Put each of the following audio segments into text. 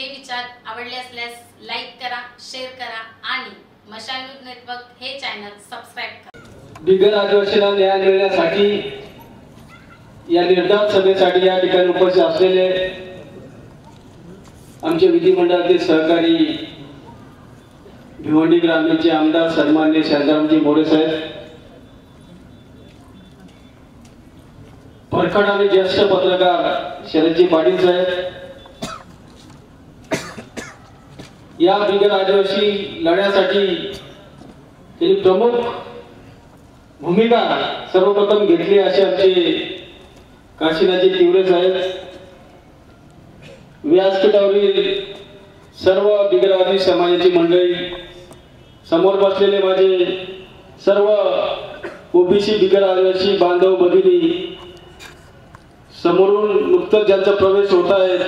हे विचार आवडले असल्यास लाईक करा, शेअर करा आणि मशाल न्यूज नेटवर्क हे चॅनल सबस्क्राइब करा। बिगर आदिवासींना न्याय मिळण्यासाठी या निर्धार सभेसाठी या ठिकाणी उपस्थित असलेले आमचे विधिमंडळातील सहकारी भिवंडी ग्रामीणचे आमदार सन्माननीय शांतारामजी मोरे साहेब, परखड आणि ज्येष्ठ पत्रकार शरदजी पाटील साहेब, या बिगर आदिवासी लढ्यासाठी त्यांनी प्रमुख भूमिका सर्वप्रथम घेतली असे आमचे काशीनाथजी तिवरे साहेब, व्यासपीठावरील सर्व बिगर आदिवासी समाजाची मंडळी, समोर बसलेले माझे सर्व ओबीसी बिगर आदिवासी बांधव भगिनी, समोरून नुकतंच ज्यांचा प्रवेश होत आहे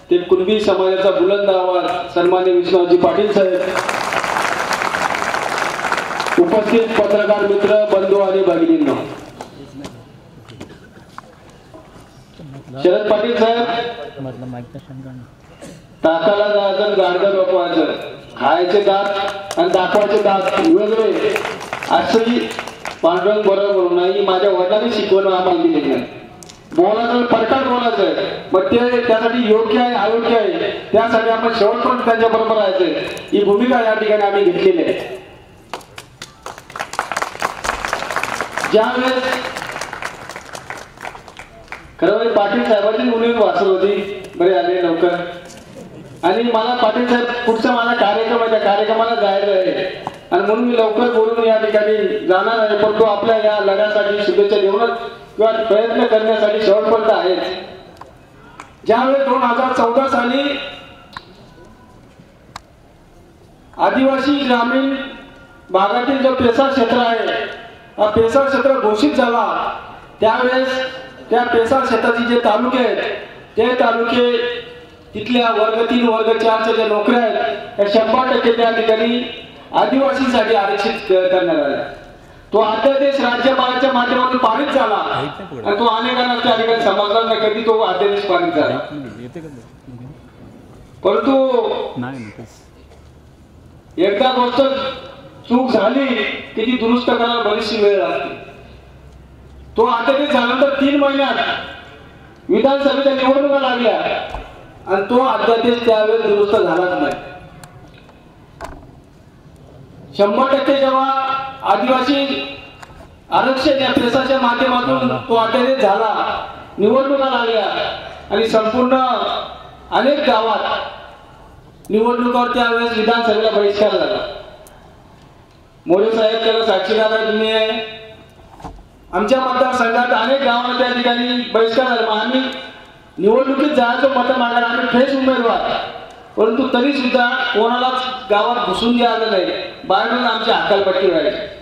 ते कुणबी समाजाचा बुलंद आवाज सन्माननीय विश्वनाथजी पाटील साहेब, उपस्थित पत्रकार मित्र बंधू आणि भगिनींनो, शरद पाटील साहेब, टाकाला जायचं, गाडगं दाखवायचं, खायचे दात आणि दाखवायचे दात वेगळे अशी पांडुरंग बरोबर नाही, माझ्या वडिलांनी शिकवणं आम्हाला दिलेली नाही। बोलायचं परखड बोलायचं, मग ते त्यासाठी योग्य आहे अयोग्य आहे त्यासाठी आपण शेवटपर्यंत त्यांच्या बरोबर राहायचं, ही भूमिका या ठिकाणी आम्ही घेतलेली आहे। ज्यावेळेस खरं पाटील साहेबांची मुली वाचत होती, बरे आले लवकर, आणि मला पाटील साहेब पुढचा माझा कार्यक्रम आहे, त्या कार्यक्रमाला जायचं आहे आणि म्हणून मी लवकर बोलून या ठिकाणी जाणार आहे, पण तो आपल्या या लढ्यासाठी शुभेच्छा देऊनच किंवा प्रयत्न करण्यासाठी शेवटपर्यंत आहे। ज्यावेळेस 2014 साली आदिवासी ग्रामीण भागातील जो पेसा क्षेत्र आहे, हा पेसा क्षेत्र घोषित झाला, त्यावेळेस त्या पेसा क्षेत्राचे जे तालुके आहेत ते तालुके तिथल्या वर्ग 3 वर्ग 4च्या ज्या नोकऱ्या आहेत त्या 100% त्या ठिकाणी आदिवासींसाठी आरक्षित करण्यात आल्या। तो अध्यादेश राज्यपालाच्या माध्यमातून पारित झाला आणि तो अनेकांना त्या ठिकाणी समजला नाही कधी तो अध्यादेश पारित झाला, परंतु एकदा गोष्ट चूक झाली की ती दुरुस्त करायला बरीचशी वेळ लागते। तो अध्यादेश झाल्यानंतर 3 महिन्यात विधानसभेच्या निवडणुका लागल्या आणि तो अध्यादेश त्यावेळेस दुरुस्त झालाच नाही। 100% जेव्हा आदिवासी आरक्षण या पेसाच्या माध्यमातून तो अध्यादेश झाला, निवडणुका लागल्या आणि संपूर्ण अनेक गावात निवडणुकावर त्यावेळेस विधानसभेला बहिष्कार झाला। मोरे साहेब त्याला साक्षीदार आहे, आमच्या मतदारसंघात अनेक गावांना त्या ठिकाणी बहिष्कार झाला। आम्ही निवडणुकीत जायचो मत मागायला, आम्ही फेस उमेदवार, परंतु तरी सुद्धा कोणालाच गावात घुसून द्यायला नाही, बाहेरून आमची हकालपट्टी व्हायची।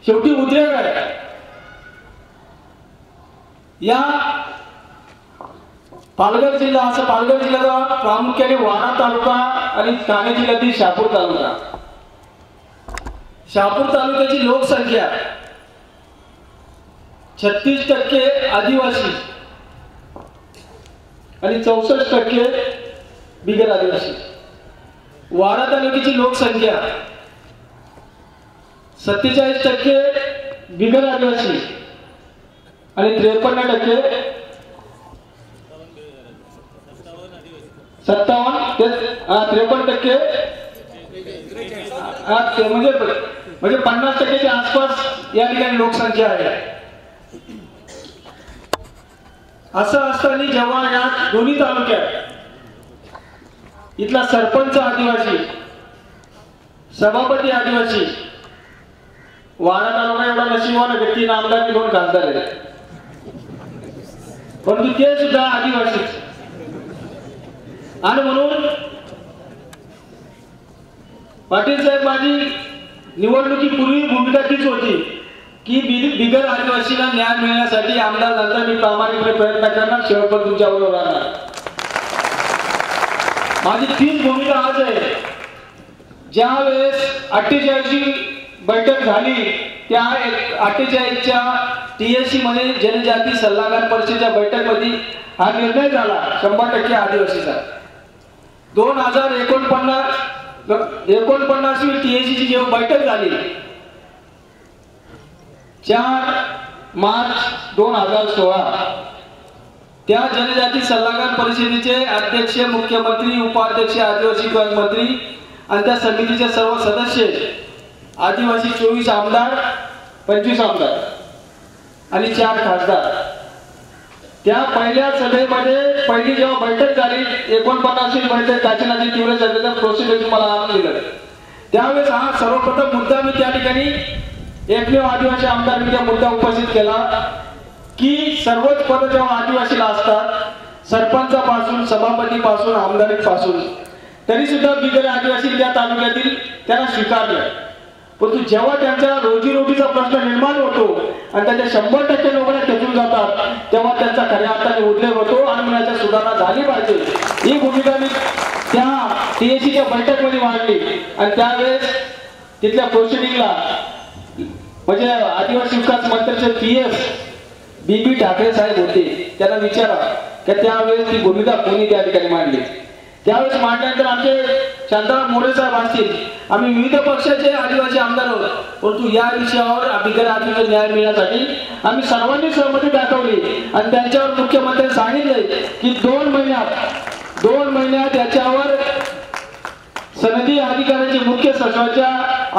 शेवटी उद्रेक आहे, या पालघर जिल्हा, असं पालघर जिल्ह्याचा प्रामुख्याने वाडा तालुका आणि ठाणे जिल्ह्यातील शहापूर तालुका, शहापूर तालुक्याची लोकसंख्या 36% आदिवासी आणि 64% बिगर आदिवासी। वाडा तालुक्याची लोकसंख्या 47% बिगर आदिवासी आणि 53% 53% म्हणजे 50%च्या आसपास या ठिकाणी लोकसंख्या आहे। असं असताना जेव्हा या दोन्ही तालुक्यात इथला सरपंच आदिवासी, सभापती आदिवासी, वाडा तालुका एवढा नशिबाने व्यक्ती आमदार 2 खासदार आहेत, परंतु ते सुद्धा आदिवासी, आणि म्हणून पाटील साहेब माझी निवडणुकीपूर्वी भूमिका तीच होती की बिगर आदिवासीला न्याय मिळण्यासाठी आमदार नंतर मी प्रामाणिकपणे प्रयत्न करणार, शेवटपर्यंत तुमच्याबरोबर राहणार। माझी तीच भूमिका आज आहे। ज्यावेळेस 48ची बैठक झाली त्या 48च्या TSC मध्ये जनजाती सल्लागार परिषदेच्या बैठक मध्ये हा निर्णय झाला 100% आदिवासीचा। 2049वी TACची जेव्हा बैठक झाली 4 मार्च 2016, त्या जनजाती सल्लागार परिषदेचे अध्यक्ष, मुख्यमंत्री, उपाध्यक्ष, आदिवासी विकास मंत्री आणि त्या समितीचे सर्व सदस्य, आदिवासी 24 आमदार, 25 आमदार आणि 4 खासदार, त्या पहिल्या सभेमध्ये पहिली जेव्हा बैठक झाली 49वी बैठक काशीनाथी तीव्र चर्चेचा प्रोसिजर मला आणून दिलं. त्यावेळेस हा सर्वप्रथम मुद्दा मी त्या ठिकाणी एकमेव आदिवासी आमदारांनी त्या मुद्दा उपस्थित केला की सर्वच पद जेव्हा आदिवासीला असतात, सरपंचापासून, सभापतीपासून, आमदारीपासून, तरी सुद्धा बिगर आदिवासी त्या तालुक्यातील त्यांना स्वीकारलं. परंतु जेव्हा त्यांच्या रोजीरोटीचा प्रश्न निर्माण होतो आणि त्याच्या 100% नोकऱ्या खेचून जातात, तेव्हा त्यांचा खऱ्या अर्थाने उद्रेक होतो आणि याच्या सुधारणा झाली पाहिजे ही भूमिका मी त्या TACच्या बैठकमध्ये मांडली. आणि त्यावेळेस तिथल्या प्रोसिडिंगला म्हणजे आदिवासी विकास मंत्र्याचे PS BB ठाकरे साहेब होते. त्यांना विचारा की त्यावेळेस ती भूमिका कोणी त्या ठिकाणी मांडली. त्यावेळेस मांडल्यानंतर आमचे शांताराम मोरे साहेब असतील, आम्ही विविध पक्षाचे आदिवासी आमदार आहोत, परंतु या विषयावर बिगर आदिवासी न्याय मिळण्यासाठी आम्ही सर्वांनी सहमती दाखवली आणि त्यांच्यावर मुख्यमंत्र्यांनी सांगितले की 2 महिन्यात याच्यावर सनदी अधिकाऱ्यांचे मुख्य सचिवाच्या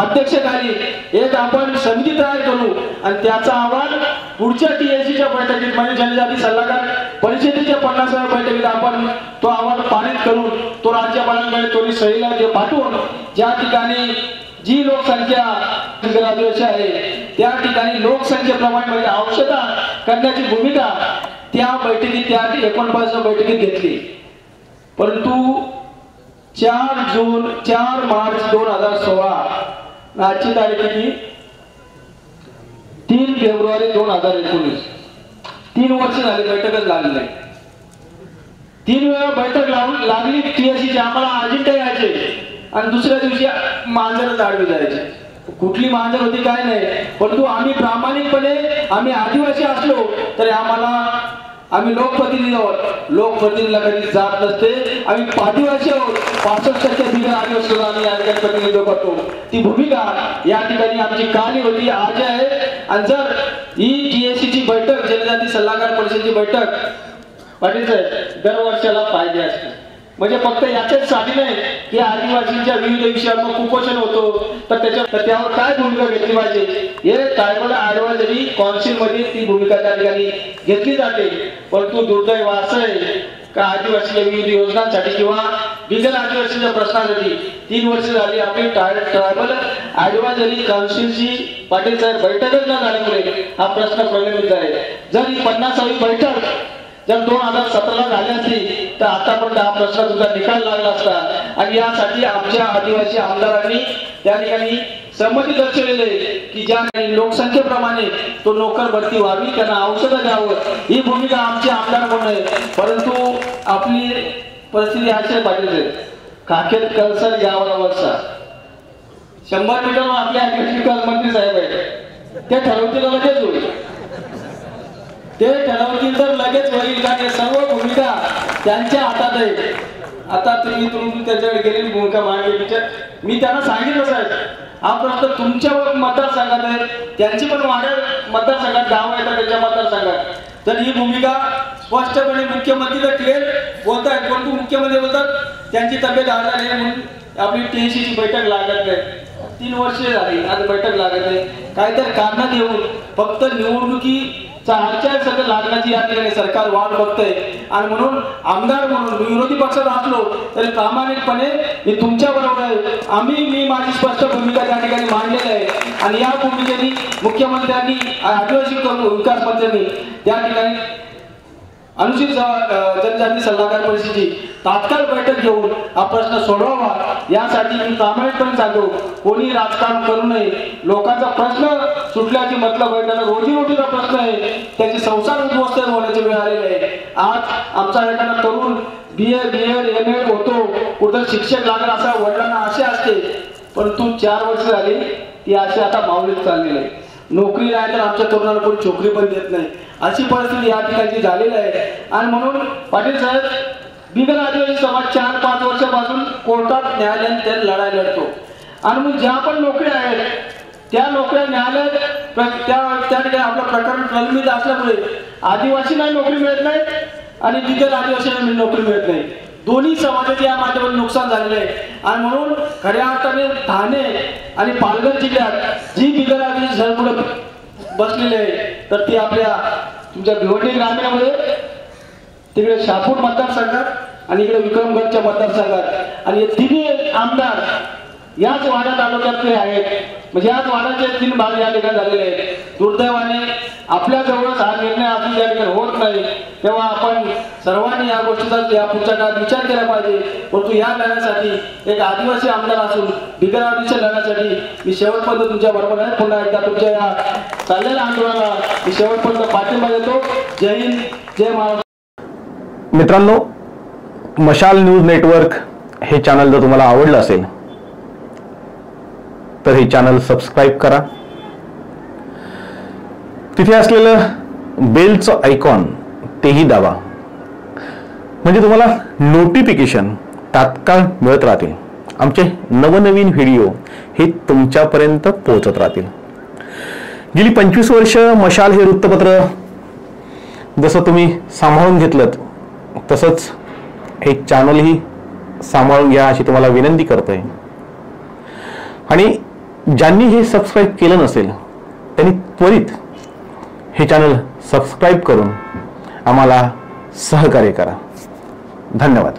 अध्यक्षतेखाली एक आपण समिती तयार करू आणि त्याचा अहवाल पुढच्या TACच्या बैठकीत म्हणजे जनजाती सल्लागार परिषदेच्या 50व्या बैठकीत आपण तो अहवाल पारित करून तो राज्यपालांकडे त्वरित सहीला पाठवून ज्या ठिकाणी जी लोकसंख्या आदिवासी आहे त्या ठिकाणी लोकसंख्येप्रमाणे म्हणजे औषधा करण्याची भूमिका त्या बैठकीत, त्या 49व्या बैठकीत घेतली. परंतु 4 मार्च 2016 आजची तारीख किती? 3 फेब्रुवारी 2019, 3 वर्ष झाली बैठकच लागली नाही. 3 वेळा बैठक लागली TACची. आम्हाला अजिंठा यायचे आणि दुसऱ्या दिवशी मांजरच आडवी जायचे. कुठली मांजर होती काय नाही, परंतु आम्ही प्रामाणिकपणे आम्ही आदिवासी असलो तरी आम्ही लोकप्रतिनिधी आहोत, लोकप्रतिनिधीला कधी जात नसते. आम्ही आदिवासी आहोत, 65% बिगर आदिवासी आम्ही या ठिकाणी प्रतिनिधित्व करतो. ती भूमिका या ठिकाणी आमची काली होती, आज आहे. आणि जर ही TACची बैठक, जनजाती सल्लागार परिषदेची बैठक पाटील साहेब दरवर्षाला पाहिजे असते. म्हणजे फक्त याच्यासाठी नाही की आदिवासींच्या विविध विषयांवर कुपोषण होतो तर त्यावर काय भूमिका घेतली पाहिजे हे ट्रायबल ॲडव्हायझरी काउन्सिलमध्ये ती भूमिका त्या ठिकाणी घेतली जाते. परंतु दुर्दैव असं आहे का आदिवासी विविध योजनांसाठी किंवा बिगर आदिवासीच्या प्रश्नासाठी 3 वर्ष झाली आपली ट्रायबल ॲडव्हायझरी काउन्सिलची पाटील साहेब बैठकच न झाल्यामुळे हा प्रश्न प्रलंबित आहे. जर ही 50वी बैठक जर 2017ला झाली असती तर आतापर्यंत हा प्रश्न तुझा निकाल लागला असता. आणि यासाठी आमच्या आदिवासी आमदारांनी त्या ठिकाणी सहमती दर्शवलेली आहे की ज्या लोकसंख्येप्रमाणे तो नोकर भरती व्हावी, त्यांना औषधं द्यावं, ही भूमिका आमचे आमदार म्हणून आहे. परंतु आपली परिस्थिती अशी पाहिजे, काखेत कळसर यावला वर्षा 100 मीटरवर आपले आदिवासी विकास मंत्री साहेब आहेत, ते ठरवतील लगेच होईल. ते ठरवतील तर लगेच होईल का हे सर्व भूमिका त्यांच्या हातात आहे. आता तुम्ही त्यांच्याकडे गेलेली भूमिका मांडली. मी त्यांना सांगितलं साहेब हा प्रश्न तुमच्या मतदारसंघात आहे, त्यांची पण वाड्या मतदारसंघात गाव येतात त्यांच्या मतदारसंघात. तर ही भूमिका स्पष्टपणे मुख्यमंत्री तर क्लिअर बोलतायत, परंतु मुख्यमंत्री बोलतात त्यांची तब्येत आजारी आहे म्हणून आपली TACची बैठक लागत नाही. 3 वर्षे झाली आज बैठक लागत नाही. काहीतरी कारण देऊन फक्त निवडणुकीचा आचारसंहिता लागण्याची या ठिकाणी सरकार वाट बघतंय. आणि म्हणून आमदार म्हणून विरोधी पक्षात असलो तरी प्रामाणिकपणे मी तुमच्या बरोबर आहे. मी माझी स्पष्ट भूमिका त्या ठिकाणी मांडलेली आहे. आणि या भूमिकेने मुख्यमंत्र्यांनी आदिवासी विकास मंत्र्यांनी त्या ठिकाणी अनुसूचित जनजाती सल्लागार परिषदेची तात्काळ बैठक घेऊन हा प्रश्न सोडवावा यासाठी मी प्रामाणिकपणे सांगतो. कोणी राजकारण करू नये. लोकांचा प्रश्न सुटल्याची मतलब आहे, त्यांना रोजीरोटीचा प्रश्न आहे, त्यांचे संसार उद्ध्वस्त होण्याची वेळ आलेली आहे. आज आमचा एखादा तरुण BA BEd MA होतो, कुठं शिक्षक लागला असा वडिलांना आशा असते, परंतु 4 वर्ष झाली ती आशा आता मावळीत चाललेली आहे. नोकरी नाही तर आमच्या तरुणाला कोणी छोकरी पण देत नाही, अशी परिस्थिती या ठिकाणी झालेली आहे. आणि म्हणून पाटील साहेब बिगर आदिवासी समाज 4-5 वर्षापासून कोर्टात न्यायालयात त्या लढाई लढतो. आणि मग ज्या पण नोकऱ्या आहेत त्या नोकऱ्या न्यायालयात त्या ठिकाणी आपलं प्रकरण प्रलंबित असल्यामुळे आदिवासींना नोकरी मिळत नाही आणि बिगर आदिवासींना नोकरी मिळत नाही. दोन्ही समाजाचे या माध्यमातून नुकसान झालेलं आहे. आणि म्हणून खऱ्या अर्थाने ठाणे आणि पालघर जिल्ह्यात जी बिगर आदिवासी झळपुडं बसलेली आहे तर ती आपल्या तुमच्या भिवंडी ग्रामीणमध्ये तिकडे शहापूर मतदारसंघात आणि इकडे विक्रमगडच्या मतदारसंघात आणि हे तिन्ही आमदार याच वाडा तालुक्यातले आहेत. म्हणजे याच वाड्याचे 3 भाग या ठिकाणी झालेले आहेत. दुर्दैवाने आपल्या जवळच हा निर्णय अजून या ठिकाणी होत नाही. तेव्हा आपण सर्वांनी या गोष्टीचा या पुढच्या काळात विचार केला पाहिजे. परंतु या लढ्यासाठी एक आदिवासी आमदार असून बिगर आदिवासी लढ्यासाठी मी शेवटपर्यंत तुमच्या बरोबर आहे. पुन्हा एकदा तुमच्या या चाललेल्या आंदोलनाला मी शेवटपर्यंत पाठिंबा देतो. जय हिंद, जय महाराष्ट्र. मित्रांनो, मशाल न्यूज नेटवर्क हे चॅनल जर तुम्हाला आवडलं असेल तर हे चॅनल सबस्क्राईब करा. तिथे असलेलं बेलचं आयकॉन तेही दाबा, म्हणजे तुम्हाला नोटिफिकेशन तात्काळ मिळत राहतील. आमचे नवनवीन व्हिडिओ हे तुमच्यापर्यंत पोहोचत राहतील. गेली 25 वर्ष मशाल हे वृत्तपत्र जसं तुम्ही सांभाळून घेतलं तसंच हे चॅनलही सांभाळून घ्या अशी तुम्हाला विनंती करतोय. आणि ज्यांनी हे सबस्क्राईब केलं नसेल त्यांनी त्वरित हे चॅनल सबस्क्राईब करून आम्हाला सहकार्य करा. धन्यवाद.